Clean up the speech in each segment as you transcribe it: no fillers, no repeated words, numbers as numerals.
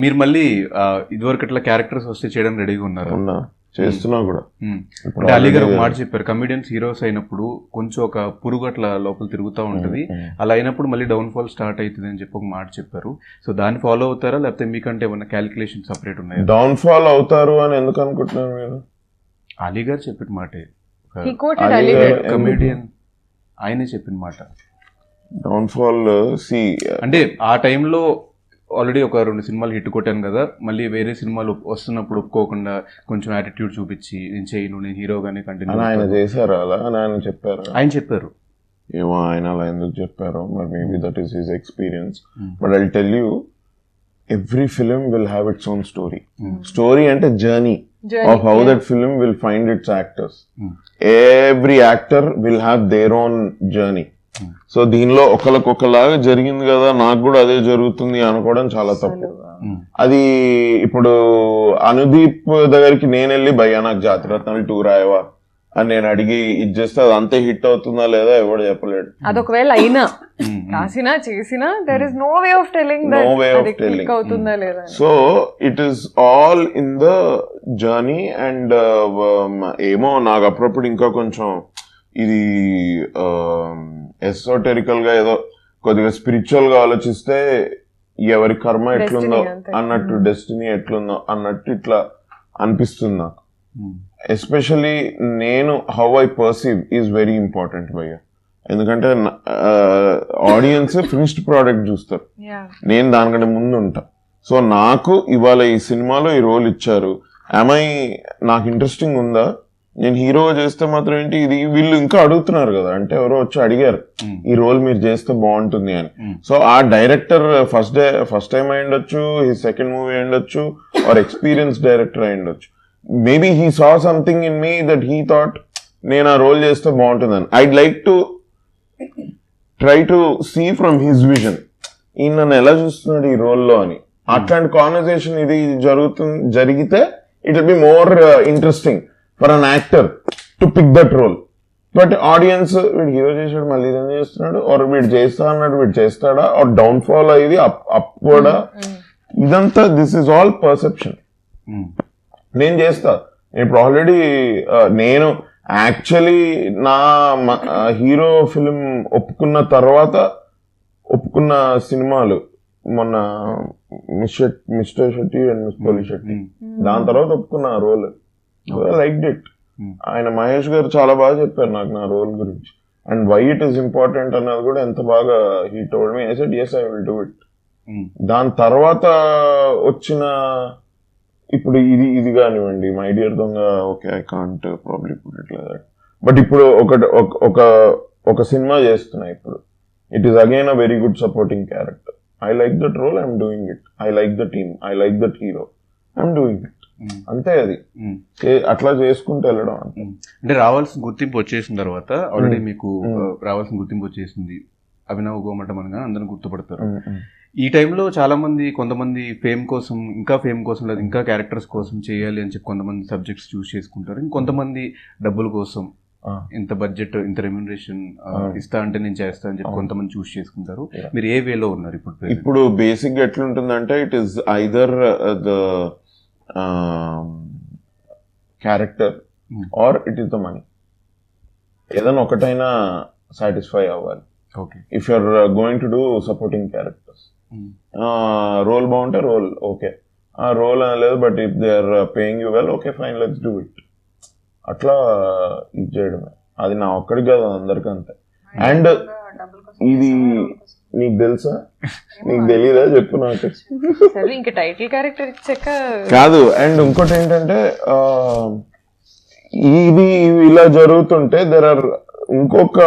మీరు మళ్ళీ ఇదివరకు అట్లా క్యారెక్టర్స్ వస్తే చేయడం రెడీగా ఉన్నారు? చేస్తున్నా కూడా. అంటే అలీ గారు ఒక మాట చెప్పారు, కమిడియన్స్ హీరోస్ అయినప్పుడు కొంచెం ఒక పురుగు అట్లా లోపల తిరుగుతూ ఉంటది, అలా అయినప్పుడు మళ్ళీ డౌన్ ఫాల్ స్టార్ట్ అవుతుంది అని చెప్పి ఒక మాట చెప్పారు. సో దాన్ని ఫాలో అవుతారా లేకపోతే మీకంటే ఏమన్నా క్యాలిక్యులేషన్ సపరేట్ ఉన్నాయి? డౌన్ ఫాల్ అవుతారు అని ఎందుకు అనుకుంటున్నారు మీరు? అలీ గారు చెప్పిన మాటే, కమిడియన్ ఆయనే చెప్పిన మాట. డౌన్ ఫాల్ అంటే ఆ టైంలో ఆల్రెడీ ఒక 2 సినిమాలు హిట్ కొట్టాను కదా, మళ్ళీ వేరే సినిమాలు వస్తున్నప్పుడు ఒప్పుకోకుండా కొంచెం యాటిట్యూడ్ చూపించి నేను చేయను, నేను హీరోగానే కంటిన్యూ. ఆయన చేశారు అలా అని ఆయన చెప్పారు. ఆయన చెప్పారు ఏమో ఆయన అలా ఎందుకు చెప్పారో మరి, maybe that is his experience. But I tell you, every film will have its own story. Story అంటే journey of how that film will find its actors. Every actor will have their own journey. So దీనిలో ఒకరికొకలాగా జరిగింది కదా, నాకు కూడా అదే జరుగుతుంది అనుకోవడం చాలా తప్పు. అది ఇప్పుడు అనుదీప్ దగ్గరికి నేను వెళ్ళి భయ్యా నాకు జాతిరత్నాలు 2 రాయవా అని నేను అడిగి ఇది చేస్తే అది అంతే హిట్ అవుతుందా లేదా ఎవడు చెప్పలేడు. అదొకవేళ అయినా రాసినా చేసినా there is no way of telling that అది క్లిక్ అవుతుందా లేదా. So it is all in the journey. And ఏమో నాకు అప్పుడప్పుడు ఇంకా కొంచెం ఇది ఎసోటెరికల్ గా ఏదో కొద్దిగా స్పిరిచువల్ గా ఆలోచిస్తే ఎవరి కర్మ ఎట్లుందో అన్నట్టు, డెస్టినీ ఎట్లుందో అన్నట్టు ఇట్లా అనిపిస్తుంది నాకు. ఎస్పెషలీ నేను how I perceive is very important భయ్య. ఎందుకంటే ఆడియన్స్ ఫినిష్డ్ ప్రోడక్ట్ చూస్తారు, నేను దానికంటే ముందు ఉంటా. సో నాకు ఇవాళ ఈ సినిమాలో ఈ రోల్ ఇచ్చారు, నాకు ఇంట్రెస్టింగ్ ఉందా, నేను హీరో చేస్తే మాత్రం ఏంటి ఇది వీళ్ళు ఇంకా అడుగుతున్నారు కదా, అంటే ఎవరో వచ్చి అడిగారు ఈ రోల్ మీరు చేస్తే బాగుంటుంది అని. సో ఆ డైరెక్టర్ ఫస్ట్ టైం అయి ఉండొచ్చు, ఈ సెకండ్ మూవీ అయి ఉండొచ్చు, ఆర్ ఎక్స్పీరియన్స్ డైరెక్టర్ అయి ఉండొచ్చు. Maybe he saw something in me that he thought నేను ఆ రోల్ చేస్తే బాగుంటుందని. I'd like to try to see from his vision, ఈయన నన్ను ఎలా చూస్తున్నాడు ఈ రోల్లో అని. అట్లాంటి కాన్వర్సేషన్ ఇది జరిగితే it will be more interesting for an actor to pick that role. But audience వీడు హీరో చేసాడు మళ్ళీ ఇదేం చేస్తున్నాడు, ఆర్ వీడు చేస్తా అన్నాడు వీడు చేస్తాడా, ఆర్ డౌన్ ఫాల్ అయ్యి అప్వర్డా, ఇదంతా దిస్ ఇస్ ఆల్ పర్సెప్షన్. నేను చేస్తా ఇప్పుడు ఆల్రెడీ. నేను యాక్చువల్లీ నా హీరో ఫిలిం ఒప్పుకున్న తర్వాత ఒప్పుకున్న సినిమాలు మొన్న మిస్టర్ శెట్టి అండ్ మిస్ పోలి శెట్టి, దాని తర్వాత ఒప్పుకున్న రోల్. Like it. ఆయన మహేష్ గారు చాలా బాగా చెప్పారు నాకు నా రోల్ గురించి, and why it is important అన్నది కూడా ఎంత బాగా he told me. I said yes I will do it. దాని తర్వాత వచ్చిన ఇప్పుడు ఇది కానివ్వండి my dear Donga, okay I can't probably put it like that. But ఇప్పుడు ఒక సినిమా చేస్తున్నా ఇప్పుడు, it is again a very good supporting character. I like that role, I'm doing it. I like the team, I like that hero, I'm doing it. అంతే. అది అట్లా చేసుకుంటూ వెళ్ళడం. అంటే రావాల్సిన గుర్తింపు వచ్చేసిన తర్వాత ఆల్రెడీ మీకు రావాల్సిన గుర్తింపు వచ్చేసింది, అభినవ్ గోమటం అనగా అందరిని గుర్తుపడతారు. ఈ టైంలో చాలా మంది కొంతమంది ఫేమ్ కోసం, ఇంకా ఫేమ్ కోసం లేదా ఇంకా క్యారెక్టర్స్ కోసం చేయాలి అని చెప్పి కొంతమంది సబ్జెక్ట్స్ చూస్ చేసుకుంటారు, ఇంకొంతమంది డబ్బుల కోసం ఇంత బడ్జెట్ ఇంత రెమ్యూనరేషన్ ఇస్తా అంటే నేను చేస్తా అని చెప్పి కొంతమంది చూస్ చేసుకుంటారు. మీరు ఏ వేలో ఉన్నారు ఇప్పుడు? ఇప్పుడు బేసిక్ గా ఎట్లుంటుందంటే it is either the character or it is the money. ఏదైనా ఒకటైనా సాటిస్ఫై అవ్వాలి. If you're going to do supporting characters, role బాగుంటే రోల్ ఓకే, ఆ రోల్ లేదు but if they are paying you well, okay fine let's do it. అట్లా ఇది చేయడమే. అది నా ఒక్కడికి కాదు, అందరికీ అంతే. అండ్ ఇది నీకు తెలుసా, నీకు తెలీదా చెప్పు నాకు. కాదు. అండ్ ఇంకోటి ఏంటంటే ఇది ఇలా జరుగుతుంటే దెర్ ఆర్ ఇంకొక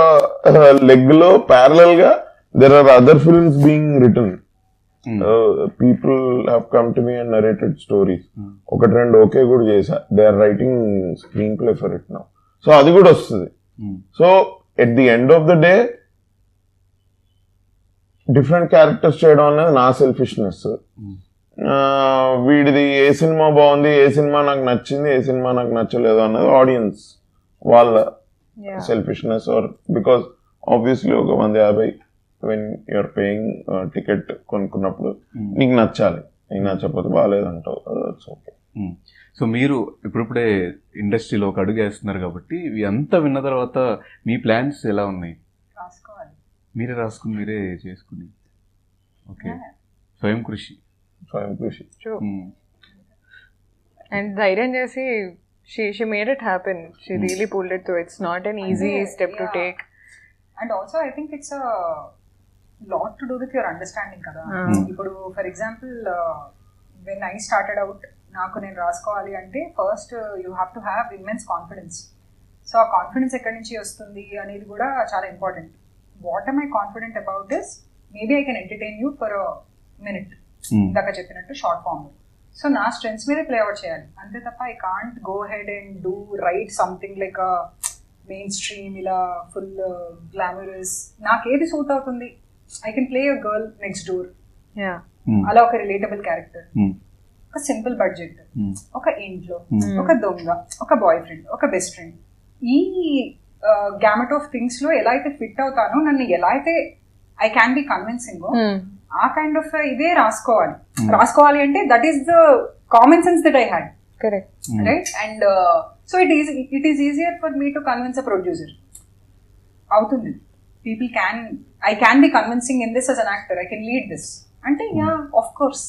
లెగ్ లో ప్యారలల్ గా there are other films being written. People have come to me and narrated stories. 1-2 okay కూడా చేశా. They are writing screenplay for it now. So అది కూడా వస్తుంది. So at the end of the day different characters చేయడం అనేది నా selfishness. వీడిది ఏ cinema బాగుంది, ఏ సినిమా నాకు నచ్చింది, ఏ సినిమా నాకు నచ్చలేదు అన్నది ఆడియన్స్ వాళ్ళ సెల్ఫిష్నెస్. ఆర్ బికాస్ ఆబ్వియస్లీ ఒక 150 వెన్ యూఆర్ పేయింగ్ టికెట్ కొనుక్కున్నప్పుడు నీకు నచ్చాలి. నీకు నచ్చకపోతే బాగాలేదంటావు, దట్స్ ఓకే. సో మీరు ఇప్పుడిప్పుడే ఇండస్ట్రీలో ఒక అడుగు వేస్తున్నారు కాబట్టి ఇవి అంతా విన్న తర్వాత మీ ప్లాన్స్ ఎలా ఉన్నాయి? మీరే రాసుకుని మీరే చేసుకుని, ఓకే, స్వయం కృషి. అండ్ ధైర్యం చేసి she made it happen. She really pulled it through. It's not an easy step to take. And also I think it's a lot to do with your understanding kada. Ipudu for example when I started out నాకు నేను రాసుకోవాలి అంటే first you have to have immense confidence. So ఆ confidence ఎక్కడి నుంచి వస్తుంది అనేది కూడా చాలా important. What am I confident about this? Maybe I can entertain you for a minute. ఇందాక చెప్పినట్టు షార్ట్ ఫామ్. సో నా స్ట్రెంగ్స్ మీదే ప్లే అవుట్ చేయాలి అంతే తప్ప I can't go head and do write something like a main stream ఇలా full glamorous. నాకేది suit అవుతుంది, I can play a girl next door, అలా ఒక రిలేటబుల్ క్యారెక్టర్, ఒక సింపుల్ బడ్జెట్, ఒక ఇంట్లో ఒక దొంగ, ఒక బాయ్ ఫ్రెండ్, ఒక బెస్ట్ ఫ్రెండ్. ఈ గ్యామెట్ ఆఫ్ థింగ్స్ లో ఎలా అయితే ఫిట్ అవుతానో, నన్ను ఎలా అయితే ఐ క్యాన్ బి కన్విన్సింగ్, ఆ కైండ్ ఆఫ్ ఇదే రాసుకోవాలి అంటే that is the common sense that I had. Correct, right? And so it is easier for me to convince a producer. అవుతుంది, I can be convincing in this as an actor, I can lead this అంటే yeah of course.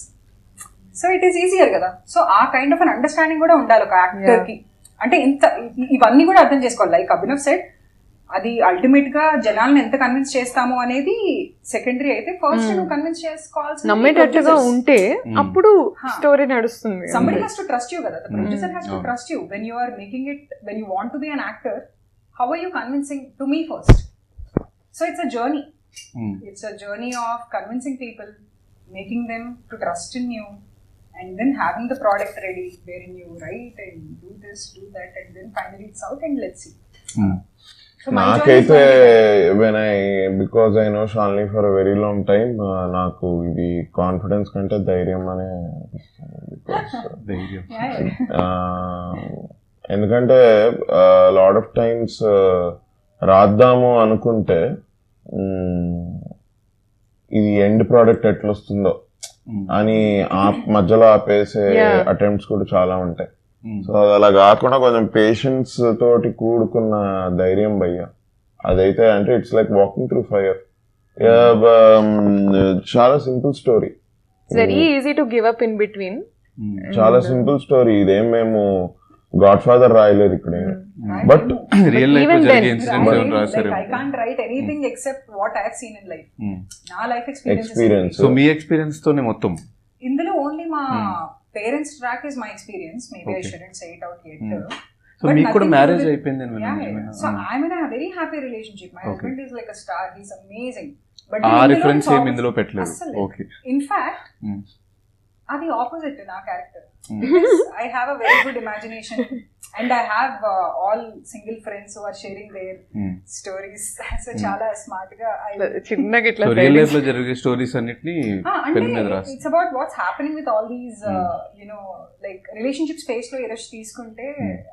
So it is easier కదా. So ఆ kind of an understanding కూడా ఉండాలి ఒక actor కి. అంటే ఇంత ఇవన్నీ కూడా అర్థం చేసుకోవాలి. లైక్ అభినవ్ సెడ్, అది అల్టిమేట్ గా జనాలను ఎంత కన్విన్స్ చేస్తాము అనేది సెకండరీ అయితే, ఫస్ట్ నువ్వు కన్విన్స్ చేసుకోవాల్సి నమ్మేటట్టుగా ఉంటే అప్పుడు స్టోరీ నడుస్తుంది. somebody has to trust you కదా, the producer has to trust you when you are making it, when you want to be an actor. How are you convincing to me first? So it's a journey. It's a journey of convincing people, making them to trust in you, and then having the product ready wherein you write and do this, do that, and then finally it's out and let's see. So నాకైతే because I know Shalini for a very long time, నాకు ఇది confidence కంటే ధైర్యం అనే ఎందుకంటే lot of times రాద్దాము అనుకుంటే ఇది end product ఎట్లా వస్తుందో అని మధ్యలో ఆపేసే అటెంప్ట్స్ కూడా చాలా ఉంటాయి. సో అది అలా కాకుండా కొంచెం పేషెన్స్ తోటి కూడుకున్న ధైర్యం భయ్య అదైతే, అంటే it's like walking through fire. చాలా simple story, very easy to give up in between. చాలా సింపుల్ స్టోరీ. ఇదేం మేము గాడ్ ఫాదర్ రాయలేదు ఇక్కడ, బట్ రియల్ లైఫ్ లో జరిగే ఇన్సిడెంట్స్ ఏమన్నా రాశారు? I can't write anything except what I have seen in life. నా లైఫ్ ఎక్స్పీరియన్స్. సో మీ ఎక్స్పీరియన్స్ తోనే మొత్తం ఇందులో ఓన్లీ మా parents track is my experience. Maybe I shouldn't say it out yet. So మీకు కూడా మ్యారేజ్ అయిపోయింది? So I'm in a very happy relationship. My husband is like a star. He's amazing. But ఆ reference ఏం ఇందులో పెట్టలేదు. Okay. In fact, అది opposite నా character. Because I have a very good imagination and I have all single friends who are sharing their stories. So చాలా smart గా చిన్నగా ఇట్లా రియల్ లైఫ్ లో జరిగే స్టోరీస్ అన్నిటిని పెన్ మీద రాస్తారు. It's about what's happening with all these like relationship space లో ఈరోజు తీసుకుంటే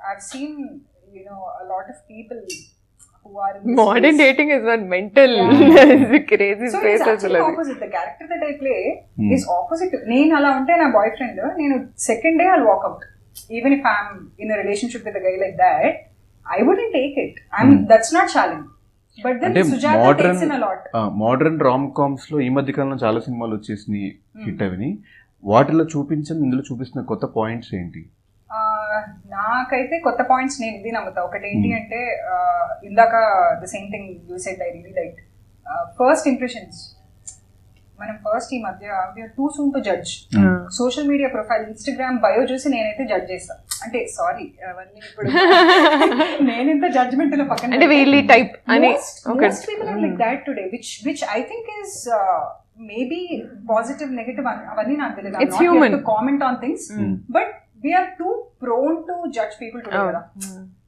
I've seen a lot of people who are in modern space. Dating is one mental crazy so space. So it's actually opposite. The character that I play is opposite. నేను అలా ఉంటే నా boy friend, నేను second day I'll walk out. Even if I'm in a relationship with a guy like that, I wouldn't take it. That's not challenge. But then Sujata takes in a lot. Modern Ram comms లో ఈ మధ్య కాలంలో చాలా సినిమాలు వచ్చేసినాయి hit అవిని. వాటిలో చూపించని ఇందులో చూపిస్తున్న కొత్త పాయింట్స్ ఏంటి? నాకైతే కొత్త పాయింట్స్ నేను ఇది నమ్ముతా. ఒకటి ఏంటి అంటే, ఇందాక the same thing you said, I really like first impressions. మనం ఫస్ట్ ఈ మధ్య we are too soon to judge. Social media profile, Instagram bio చూసి నేనైతే జడ్జ్ చేస్తా. అంటే సారీ అవన్నీ ఇప్పుడు నేనింత జడ్జ్మెంట్ లో పక్కన, అంటే వీళ్ళీ టైప్ అని most people are like that today, which I think is maybe positive, negative అవన్నీ నాకు తెలియదు. I'm not here to comment on things, but we are too prone to judge people today కదా.